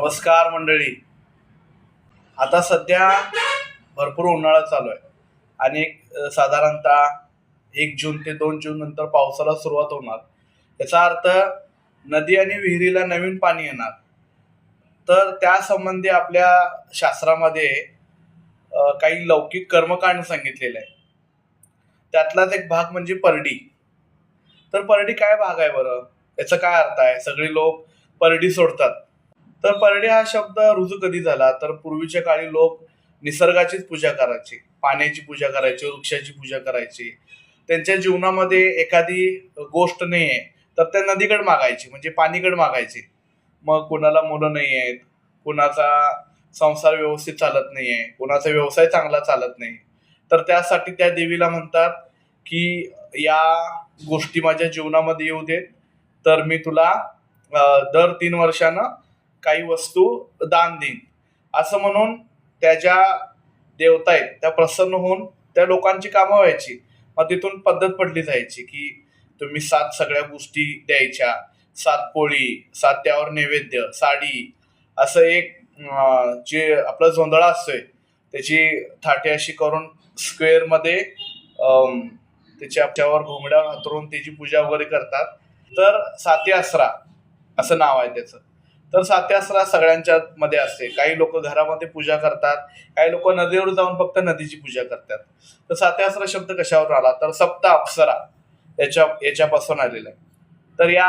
नमस्कार मंडळी. आता सध्या भरपूर उन्हाळा चालू आहे आणि साधारणतः 1 जून ते 2 जून नंतर पावसाला सुरुवात होणार. याचा अर्थ नदी आणि विहिरीला नवीन पाणी येणार. तर त्या संबंधी आपल्या शास्त्रामध्ये काही लौकिक कर्मकांड सांगितलेले आहे. त्यातलाच एक भाग म्हणजे परडी. तर परडी काय भाग आहे बरं, याचा काय अर्थ आहे? सगळे लोक परडी सोडतात. तर परडे हा शब्द रुजू कधी झाला, तर पूर्वीच्या काळी लोक निसर्गाचीच पूजा करायचे, पाण्याची पूजा करायची, वृक्षाची पूजा करायची. त्यांच्या जीवनामध्ये एखादी गोष्ट नाही आहे तर त्या नदीकडे मागायची, म्हणजे पाणीकडे मागायचे. मग कुणाला मुलं नाही आहेत, कुणाचा संसार व्यवस्थित चालत नाहीये, कुणाचा व्यवसाय चांगला चालत नाही, तर त्यासाठी त्या देवीला म्हणतात की या गोष्टी माझ्या जीवनामध्ये येऊ देत, तर मी तुला दर 3 वर्षानं काही वस्तू दान देईन, असं म्हणून त्या ज्या देवता आहेत त्या प्रसन्न होऊन त्या लोकांची कामं व्हायची. मग तिथून पद्धत पडली जायची की तुम्ही 7 सगळ्या गोष्टी द्यायच्या, 7 पोळी, 7 त्यावर नैवेद्य, साडी, असं एक जे आपला जोंधळा असतोय त्याची थाटी अशी करून स्क्वेअर मध्ये त्याच्यावर घोंगड्या हातरून त्याची पूजा वगैरे करतात. तर साती आसरा असं नाव आहे त्याचं. तर साती आसरा सगळ्यांच्या मध्ये असते. काही लोक घरामध्ये पूजा करतात, काही लोक नदीवर जाऊन फक्त नदीची पूजा करतात. तर साती आसरा शब्द कशावर आला, तर सप्त अप्सरा याच्यापासून आलेला आहे. तर या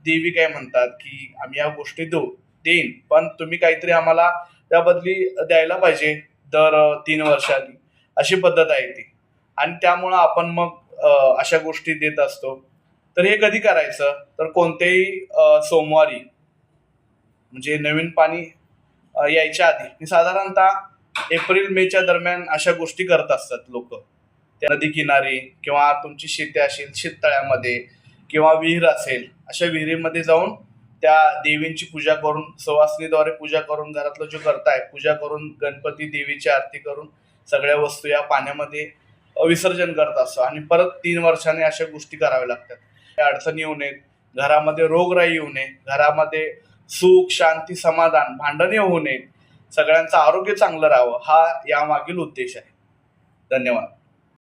देवी काय म्हणतात की आम्ही या गोष्टी देईन, पण तुम्ही काहीतरी आम्हाला त्या बदली द्यायला पाहिजे दर 3 वर्षांनी, अशी पद्धत आहे ती. आणि त्यामुळं आपण मग अशा गोष्टी देत असतो. तर हे कधी करायचं, तर कोणत्याही सोमवारी, म्हणजे नवीन पाणी यायच्या आधी, साधारणतः एप्रिल-मेच्या दरम्यान अशा गोष्टी करत असतात लोक. त्या नदी किनारी किंवा तुमची शेती असेल शेततळ्यामध्ये किंवा विहीर असेल, अशा विहिरीमध्ये जाऊन त्या देवींची पूजा करून, सुवासिनीद्वारे पूजा करून, घरातलं जो करताय पूजा करून, गणपती देवीची आरती करून सगळ्या वस्तू या पाण्यामध्ये विसर्जन करत असतो. आणि परत 3 वर्षाने अशा गोष्टी कराव्या लागतात. त्या अडचणी येऊ नयेत, घरामध्ये रोगराई येऊ नये, घरामध्ये सुख शांती समाधान भांडणे होऊ नयेत, सगळ्यांचं आरोग्य चांगलं राहावं, हा यामागील उद्देश आहे. धन्यवाद.